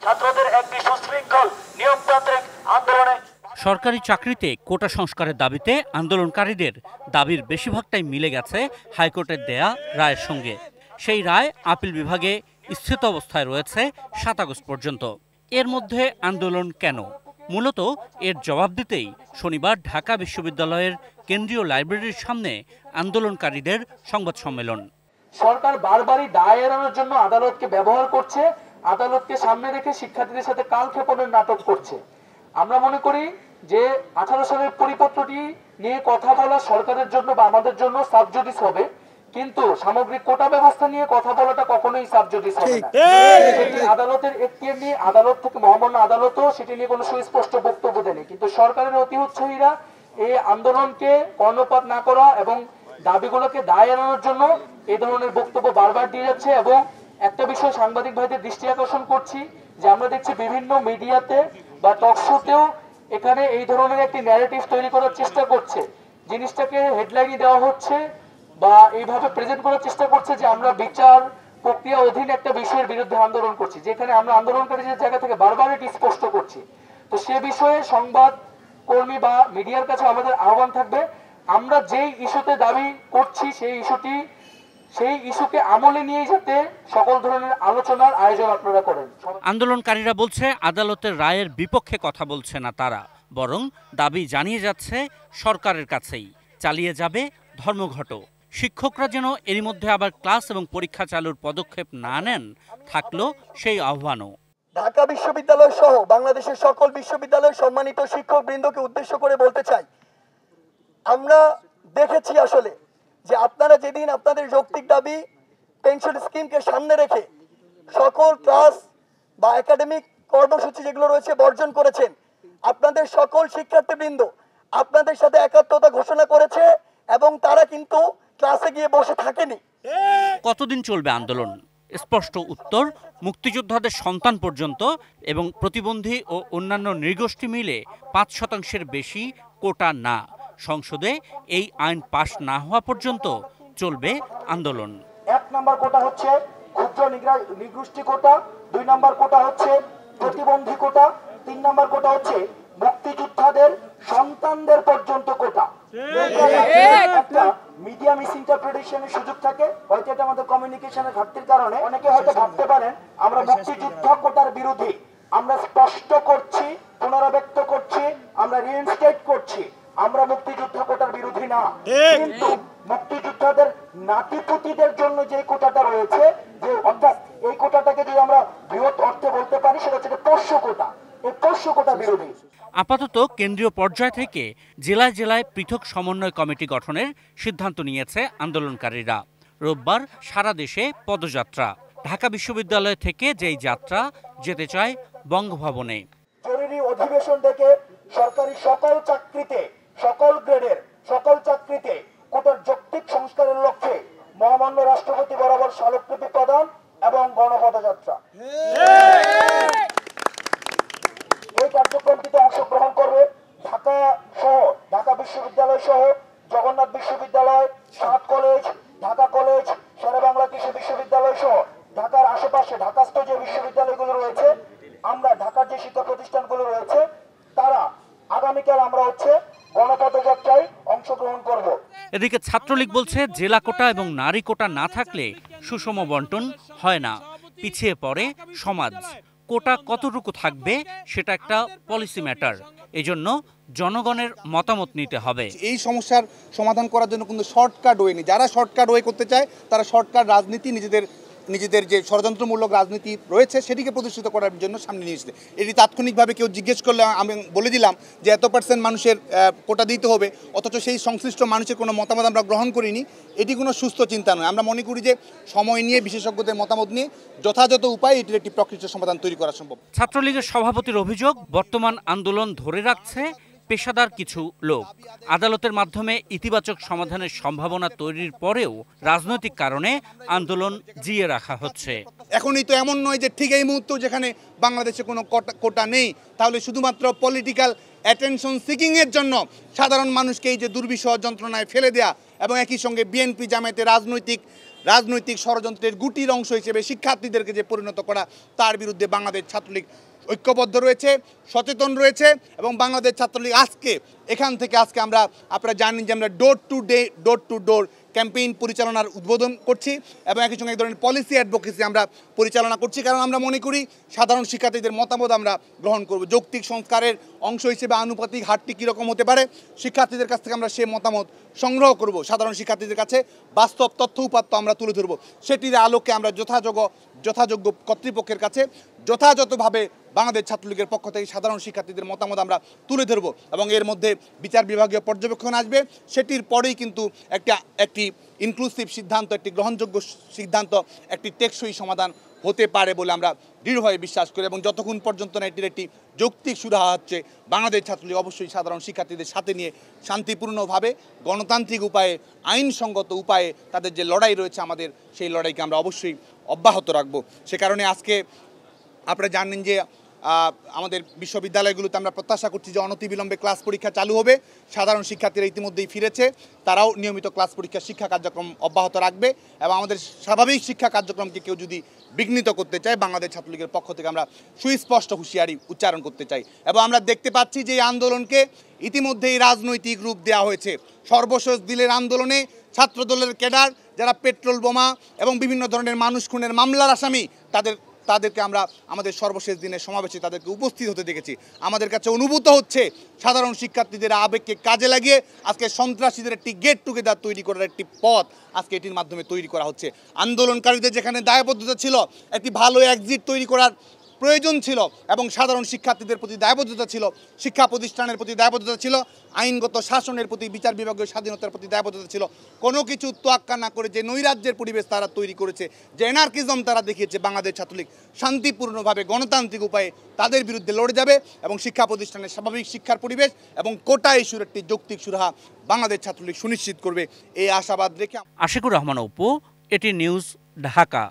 ছাত্রদের একটি সুশৃঙ্খল নিয়মতান্ত্রিক আন্দোলনে সরকারি চাকরিতে কোটা সংস্কারের দাবিতে আন্দোলনকারীদের দাবির বেশিরভাগটাই মিলে গেছে হাইকোর্টের দেয়া রায়ের সঙ্গে। সেই রায় আপিল বিভাগে স্থিত অবস্থায় রয়েছে ৭ আগস্ট পর্যন্ত। এর মধ্যে আন্দোলন কেন? মূলত এর জবাব দিতেই শনিবার ঢাকা বিশ্ববিদ্যালয়ের কেন্দ্রীয় লাইব্রেরির সামনে আন্দোলনকারীদের সংবাদ সম্মেলন। সরকার বারবারই দায় এড়ানোর জন্য আদালতকে ব্যবহার করছে, আদালতকে সামনে রেখে শিক্ষার্থীদের সাথে কালক্ষেপণের নাটক করছে। আমরা মনে করি যে 18 সালের পরিপত্রটি নিয়ে কথা বলা সরকারের জন্য বা আমাদের জন্য সাবজুডিস হবে, কিন্তু সামগ্রিক কোটা ব্যবস্থা নিয়ে কথা বলাটা কখনোই সাবজুডিস হবে না। আদালতের এখতিয়ার নিয়ে আদালত থেকে মহামান্য আদালতও সেটি নিয়ে কোনো সুস্পষ্ট বক্তব্য দেয়নি, কিন্তু সরকারের অতি উৎসাহীরা এই আন্দোলনকে কর্ণপাত না করা এবং দাবিগুলোকে দায় এড়ানোর জন্য এই ধরনের বক্তব্য বারবার দিয়ে যাচ্ছে। এবং একটা বিষয় সাংবাদিক ভাইদের দৃষ্টি আকর্ষণ করছি যে আমরা দেখছি বিভিন্ন মিডিয়াতে বা টক শোতেও এখানে এই ধরনের একটি ন্যারেটিভ তৈরি করার চেষ্টা করছে, জিনিসটাকে হেডলাইনে দেওয়া হচ্ছে বা এইভাবে প্রেজেন্ট করার চেষ্টা করছে যে আমরা বিচার প্রক্রিয়া অধীন একটা বিষয়ের বিরুদ্ধে আন্দোলন করছি, যেখানে আমরা আন্দোলনকারীদের জায়গা থেকে বারবার এটি স্পষ্ট করছি। তো সে বিষয়ে সংবাদ কর্মী বা মিডিয়ার কাছে আমাদের আহ্বান থাকবে, আমরা যেই ইস্যুতে দাবি করছি সেই ইস্যুকে আমলে নিয়ে যাতে সকল ধরনের আলোচনার আয়োজন আপনারা করেন। আন্দোলনকারীরা বলছে আদালতের রায়ের বিপক্ষে কথা বলছে না তারা, বরং দাবি জানিয়ে যাচ্ছে সরকারের কাছেই চালিয়ে যাবে ধর্মঘট। শিক্ষকরা যেন এরই মধ্যে আবার ক্লাস এবং পরীক্ষা চালুর পদক্ষেপ না নেন থাকলো সেই আহ্বানও। ঢাকা বিশ্ববিদ্যালয় সহ বাংলাদেশের সকল বিশ্ববিদ্যালয়ের সম্মানিত শিক্ষক বৃন্দকে উদ্দেশ্য করে বলতে চাই, আমরা দেখেছি আসলে যে আপনারা যেদিন আপনাদের যৌক্তিক দাবি পেনশন স্কিমকে সামনে রেখে সকল ক্লাস বা একাডেমিক কর্মসূচি যেগুলো রয়েছে বর্জন করেছেন, আপনাদের সকল শিক্ষার্থীবৃন্দ আপনাদের সাথে একাত্মতা ঘোষণা করেছে এবং তারা কিন্তু ক্লাসে গিয়ে বসে থাকেনি। কতদিন চলবে আন্দোলন? স্পষ্ট উত্তর, মুক্তিযোদ্ধাদের সন্তান পর্যন্ত এবং প্রতিবন্ধী ও অন্যান্য নৃগোষ্ঠী মিলে ৫% বেশি কোটা না। সংসদে এই আইন পাশ না হওয়া পর্যন্ত চলবে আন্দোলন। 1 নম্বর কোটা হচ্ছে ক্ষুদ্র নৃগোষ্ঠী কোটা, 2 নম্বর কোটা হচ্ছে প্রতিবন্ধী কোটা, 3 নম্বর কোটা হচ্ছে মুক্তিযোদ্ধাদের সন্তানদের পর্যন্ত কোটা। একটা মিডিয়া মিস ইন্টারপ্রিটেশনের সুযোগ থাকে, হয়তো এটা আমাদের কমিউনিকেশনের ঘাটতির কারণে অনেকে হয়তো ভাবতে পারেন আমরা মুক্তিযুদ্ধ কোটার বিরোধী। আমরা স্পষ্ট করছি, পুনরাবৃত্ত করছি, আমরা রিইনস্টেট করছি, আমরা মুক্তিযুদ্ধ কোটার বিরোধী না। কিন্তু মুক্তিযোদ্ধাদের নাতিপুতিদের জন্য যে কোটাটা রয়েছে, যে অর্থাৎ এই কোটাটাকে যদি আমরা বৃহৎ অর্থে বলতে পারি সেটা হচ্ছে পোষ্য কোটা, এই পোষ্য কোটা বিরোধী। আপাতত কেন্দ্রীয় পর্যায় থেকে জেলায় জেলায় পৃথক সমন্বয় কমিটি গঠনের সিদ্ধান্ত নিয়েছে আন্দোলনকারীরা। রোববার সারা দেশে পদযাত্রা। ঢাকা বিশ্ববিদ্যালয় থেকে যেই যাত্রা যেতে চায় বঙ্গভবনে। জরুরি অধিবেশন থেকে সরকারি সকল চাকরিতে, সকল গ্রেডের সকল চাকরিতে কোটার যৌক্তিক সংস্কারের লক্ষ্যে মহামান্য রাষ্ট্রপতি বরাবর স্মারকলিপি প্রদান এবং গণপদযাত্রা। এই কার্যক্রমটিতে অংশগ্রহণ করবে ঢাকা সহ, ঢাকা বিশ্ববিদ্যালয় সহ জগন্নাথ বিশ্ববিদ্যালয়, 7 কলেজ, ঢাকা কলেজ, শেরেবাংলা কৃষি বিশ্ববিদ্যালয় সহ ঢাকার আশেপাশে ঢাকাস্থ যে বিশ্ববিদ্যালয়গুলো রয়েছে, আমরা ঢাকার যে শিক্ষা প্রতিষ্ঠানগুলো রয়েছে, তারা আগামীকাল আমরা গণপদযাত্রায় অংশগ্রহণ করব। এদিকে ছাত্রলীগ বলছে জেলা কোটা এবং নারী কোটা না থাকলে সুষম বন্টন হয় না, পিছিয়ে পড়ে সমাজ। কোটা কতটুকু থাকবে সেটা একটা পলিসি ম্যাটার, এজন্য জনগণের মতামত নিতে হবে। এই সমস্যার সমাধান করার জন্য কিন্তু শর্টকাট ওয়ে নেই। যারা শর্টকাট ওয়ে করতে চায় তারা শর্টকাট রাজনীতি, নিজেদের যে ষড়যন্ত্রমূলক রাজনীতি রয়েছে সেটিকে প্রতিষ্ঠিত করার জন্য সামনে নিয়ে এসেছে। এটি তাৎক্ষণিকভাবে কেউ জিজ্ঞেস করলে আমি বলে দিলাম যে এত % মানুষের কোটা দিতে হবে, অথচ সেই সংশ্লিষ্ট মানুষের কোনো মতামত আমরা গ্রহণ করিনি। এটি কোনো সুস্থ চিন্তা নয়। আমরা মনে করি যে সময় নিয়ে, বিশেষজ্ঞদের মতামত নিয়ে যথাযথ উপায়ে এটির একটি প্রকৃত সমাধান তৈরি করা সম্ভব। ছাত্রলীগের সভাপতির অভিযোগ, বর্তমান আন্দোলন ধরে রাখছে পেশাদার কিছু লোক। আদালতের মাধ্যমে ইতিবাচক সমাধানের সম্ভাবনা তৈরির পরেও রাজনৈতিক কারণে আন্দোলন জিয়ে রাখা হচ্ছে। এখনই তো এমন নয় যে ঠিক এই মুহূর্তে যেখানে বাংলাদেশে কোনো কোটা নেই, তাহলে শুধুমাত্র পলিটিক্যাল অ্যাটেনশন সিকিংয়ের জন্য সাধারণ মানুষকে এই যে দুর্বিষহ যন্ত্রণায় ফেলে দেয়া এবং একই সঙ্গে বিএনপি জামায়াতের রাজনৈতিক রাজনৈতিক ষড়যন্ত্রের গুটির অংশ হিসেবে শিক্ষার্থীদেরকে যে পরিণত করা, তার বিরুদ্ধে বাংলাদেশ ছাত্রলীগ ঐক্যবদ্ধ রয়েছে, সচেতন রয়েছে। এবং বাংলাদেশ ছাত্রলীগ আজকে এখান থেকে আমরা আপনারা জানেন যে আমরা ডোর টু ডোর ক্যাম্পেইন পরিচালনার উদ্বোধন করছি এবং একই সঙ্গে এক ধরনের পলিসি অ্যাডভোকেসি আমরা পরিচালনা করছি, কারণ আমরা মনে করি সাধারণ শিক্ষার্থীদের মতামত আমরা গ্রহণ করব। যৌক্তিক সংস্কারের অংশ হিসেবে আনুপাতিক হারটি কীরকম হতে পারে, শিক্ষার্থীদের কাছ থেকে আমরা সে মতামত সংগ্রহ করব, সাধারণ শিক্ষার্থীদের কাছে বাস্তব তথ্য উপাত্ত আমরা তুলে ধরব। সেটির আলোকে আমরা যথাযোগ্য কর্তৃপক্ষের কাছে যথাযথভাবে বাংলাদেশ ছাত্রলীগের পক্ষ থেকে সাধারণ শিক্ষার্থীদের মতামত আমরা তুলে ধরব এবং এর মধ্যে বিচার বিভাগীয় পর্যবেক্ষণ আসবে। সেটির পরেই কিন্তু একটি ইনক্লুসিভ সিদ্ধান্ত, একটি গ্রহণযোগ্য সিদ্ধান্ত, একটি টেকসই সমাধান হতে পারে বলে আমরা দৃঢ়ভাবে বিশ্বাস করি। এবং যতক্ষণ পর্যন্ত না এটির একটি যৌক্তিক সুরাহা হচ্ছে, বাংলাদেশ ছাত্রলীগ অবশ্যই সাধারণ শিক্ষার্থীদের সাথে নিয়ে শান্তিপূর্ণভাবে গণতান্ত্রিক উপায়ে, আইনসঙ্গত উপায়ে তাদের যে লড়াই রয়েছে আমাদের, সেই লড়াইকে আমরা অবশ্যই অব্যাহত রাখব। সে কারণে আজকে আপনারা জানেন যে আমাদের বিশ্ববিদ্যালয়গুলোতে আমরা প্রত্যাশা করছি যে অনতিবিলম্বে ক্লাস পরীক্ষা চালু হবে। সাধারণ শিক্ষার্থীরা ইতিমধ্যেই ফিরেছে, তারাও নিয়মিত ক্লাস পরীক্ষা শিক্ষা কার্যক্রম অব্যাহত রাখবে এবং আমাদের স্বাভাবিক শিক্ষা কার্যক্রমকে কেউ যদি বিঘ্নিত করতে চায়, বাংলাদেশ ছাত্রলীগের পক্ষ থেকে আমরা সুস্পষ্ট হুঁশিয়ারি উচ্চারণ করতে চাই। এবং আমরা দেখতে পাচ্ছি যে এই আন্দোলনকে ইতিমধ্যেই রাজনৈতিক রূপ দেওয়া হয়েছে। সর্বশেষ দিনের আন্দোলনে ছাত্রদলের ক্যাডার যারা পেট্রোল বোমা এবং বিভিন্ন ধরনের মানুষ খুনের মামলার আসামি, তাদেরকে আমরা আমাদের সর্বশেষ দিনের সমাবেশে তাদেরকে উপস্থিত হতে দেখেছি। আমাদের কাছে অনুভূত হচ্ছে সাধারণ শিক্ষার্থীদের আবেগকে কাজে লাগিয়ে আজকে সন্ত্রাসীদের একটি গেট টুগেদার তৈরি করার একটি পথ আজকে এটির মাধ্যমে তৈরি করা হচ্ছে। আন্দোলনকারীদের যেখানে দায়বদ্ধতা ছিল, একটি ভালো এক্সিট তৈরি করার প্রয়োজন ছিল এবং সাধারণ শিক্ষার্থীদের প্রতি দায়বদ্ধতা ছিল, শিক্ষা প্রতিষ্ঠানের প্রতি দায়বদ্ধতা ছিল, আইনগত শাসনের প্রতি, বিচার বিভাগীয় স্বাধীনতার প্রতি দায়বদ্ধতা ছিল। কোনো কিছু তোয়াক্কা না করে যে নৈরাজ্যের পরিবেশ তারা তৈরি করেছে, যে এনার্কিজম তারা দেখিয়েছে, বাংলাদেশ ছাত্রলীগ শান্তিপূর্ণভাবে গণতান্ত্রিক উপায়ে তাদের বিরুদ্ধে লড়ে যাবে এবং শিক্ষা প্রতিষ্ঠানের স্বাভাবিক শিক্ষার পরিবেশ এবং কোটা ইস্যুর একটি যৌক্তিক সুরাহা বাংলাদেশ ছাত্রলীগ সুনিশ্চিত করবে, এই আশাবাদ রেখে। আশিকুর রহমান অপু, এটি নিউজ, ঢাকা।